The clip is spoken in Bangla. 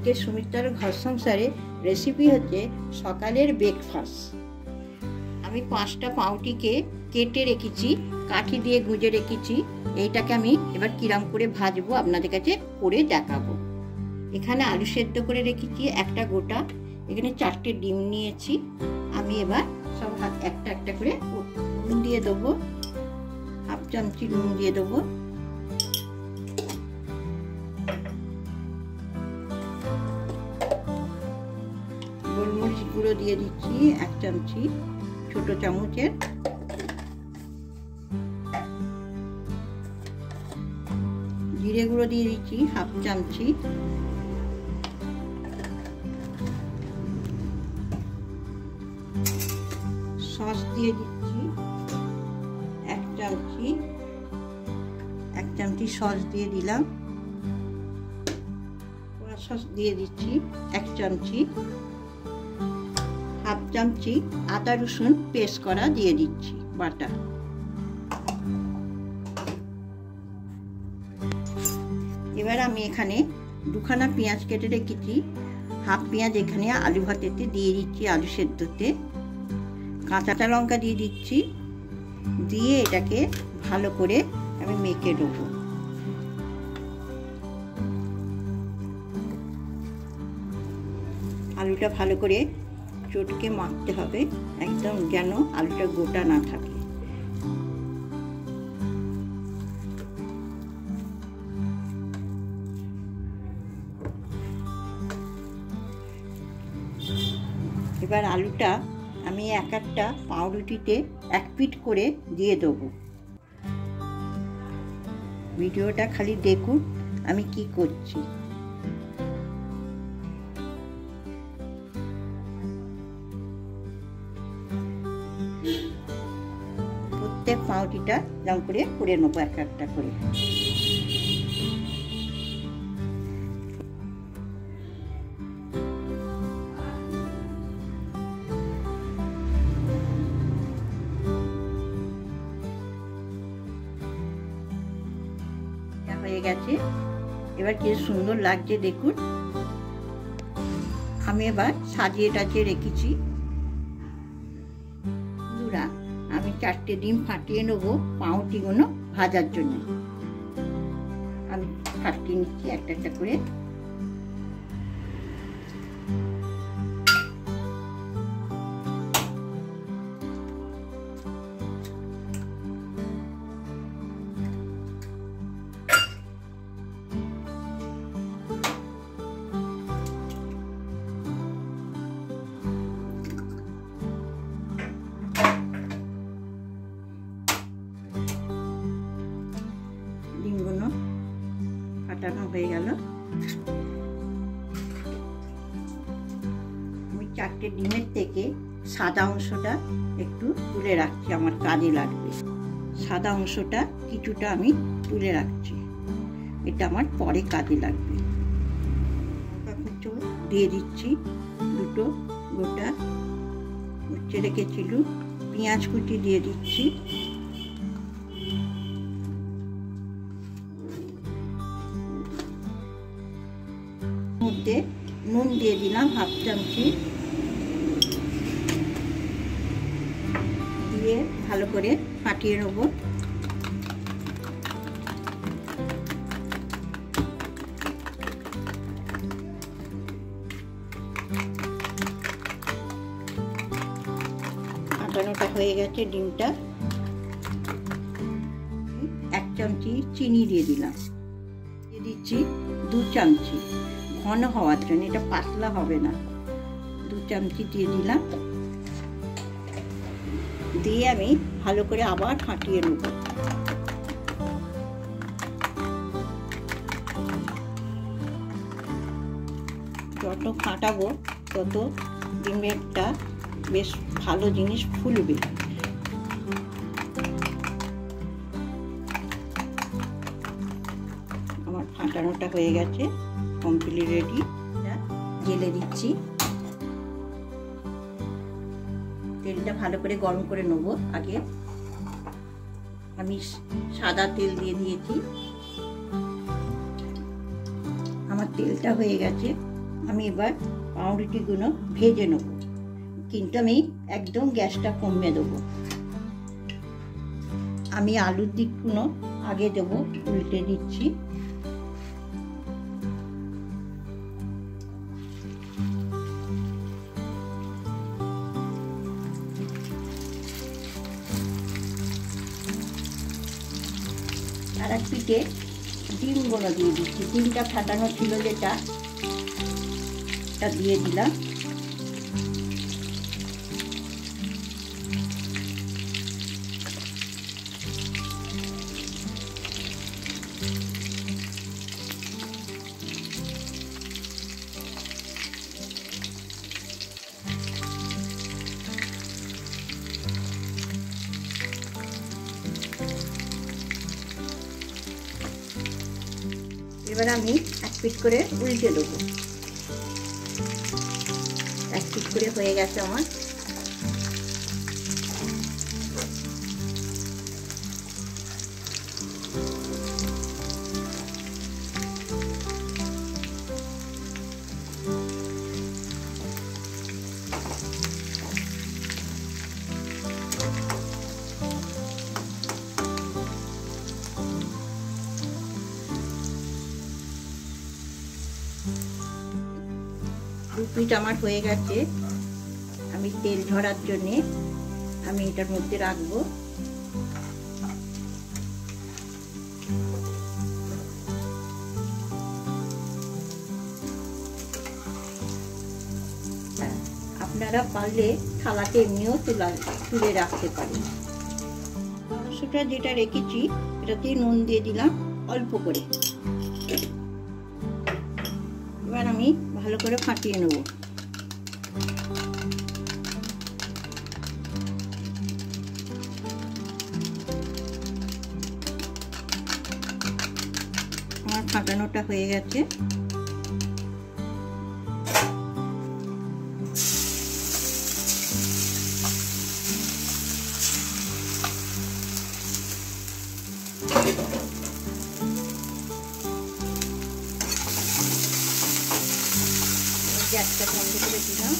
আজকে সুমিত্রার ঘর সংসারে রেসিপি হচ্ছে সকালের ব্রেকফাস্ট। আমি 5টা পাউরুটিকে কেটে রেখেছি, কাঠি দিয়ে গুঁজে রেখেছি। এইটাকে আমি এবার কিরাম করে ভাজবো আপনাদের কাছে করে দেখাবো। এখানে আলু সেদ্ধ করে রেখেছি একটা গোটা, এখানে 4টে ডিম নিয়েছি। আমি এবার সব একটা একটা করে নুন দিয়ে দেবো, হাফ চামচি নুন দিয়ে দেবো, গোলমরিচ গুঁড়ো দিয়ে দিচ্ছি 1 চামচি ছোট চামচের, জিরে গুঁড়ো দিয়ে দিচ্ছি হাফ চামচি, সস দিয়ে দিচ্ছি 1 চামচি, 1 চামচি সস দিয়ে দিলাম, সস দিয়ে দিচ্ছি 1 চামচি, হাফ চামচি আদা রসুন পেস্ট করা দিয়ে দিচ্ছি বাটা। এবার আমি এখানে 2খানা পেঁয়াজ কেটে রেখেছি, হাফ পেঁয়াজ এখানে আলু ভাতেতে দিয়ে দিচ্ছি, আলু সেদ্ধতে কাঁচা লঙ্কা দিয়ে দিচ্ছি, দিয়ে এটাকে ভালো করে আমি মেখে দেবো। আলুটা ভালো করে চটকে মাখতে হবে, একদম যেন আলুটা গোটা না থাকে। এবার আলুটা আমি একটা পাউরুটিতে 1 পিঠ করে দিয়ে দেবো। ভিডিওটা খালি দেখুন আমি কি করছি। প্রত্যেক পাউরুটিটা যেমন করে নেবো একটা করে। হয়ে গেছে, এবার কি সুন্দর লাগছে দেখুন। আমি এবার সাজিয়ে টাজিয়ে রেখেছি। বন্ধুরা, আমি 4টে ডিম ফাটিয়ে নেবো পাউরুটিগুলো ভাজার জন্য। আমি ফাটিয়ে নিচ্ছি একটা একটা করে। ডিমগুলো ফাটানো হয়ে গেল। আমি 4টে ডিমের থেকে সাদা অংশটা একটু তুলে রাখছি, আমার কাজে লাগবে। সাদা অংশটা কিছুটা আমি তুলে রাখছি, এটা আমার পরে কাজে লাগবে। দিয়ে দিচ্ছি 2টো গোটা কুচে রেখেছিল পেঁয়াজ কুচি দিয়ে দিচ্ছি, মধ্যে নুন দিয়ে দিলাম হাফ চামচি, দিয়ে ভালো করে ফাটিয়ে নেব। ফাটানোটা হয়ে গেছে ডিমটা। 1 চামচি চিনি দিয়ে দিলাম, দিয়ে দিচ্ছি 2 চামচি ঘন হওয়ার জন্য, এটা পাতলা হবে না। 2 চামচি দিয়ে দিলাম, দিয়ে আমি ভালো করে আবার ফাটিয়ে নেব। যত ফাটাবো তত ডিমেরটা বেশ ভালো জিনিস ফুলবে। আমার ফাটানোটা হয়ে গেছে, কমপ্লিট রেডি। জেলে দিচ্ছি, তেলটা ভালো করে গরম করে নেব। আগে আমি সাদা তেল দিয়ে দিয়েছি, আমার তেলটা হয়ে গেছে। আমি এবার পাউরুটিগুলো ভেজে নেব, কিন্তু আমি একদম গ্যাসটা কমিয়ে দেবো। আমি আলুর দিকগুলো আগে দেবো, উল্টে দিচ্ছি। আর এক পিঠে ডিমগুলো দিয়ে দিচ্ছি, ডিমটা ফাটানো ছিল যেটা, দিয়ে দিলাম। এবার আমি এক পিঠ করে উল্টে দেবো। এক পিঠ করে হয়ে গেছে আমার। দু পিঠ আমার হয়ে গেছে। আমি তেল ঝরার জন্যে আমি এটার মধ্যে রাখবো। আপনারা পারলে থালাতে এমনিও তুলে রাখতে পারেন। মাংসটা যেটা রেখেছি এটাতে নুন দিয়ে দিলাম অল্প করে। এবার আমি ভালো করে ফাটিয়ে নেব। আমার ফাটানোটা হয়ে গেছে। গ্যাসটা বন্ধ করে দিলাম।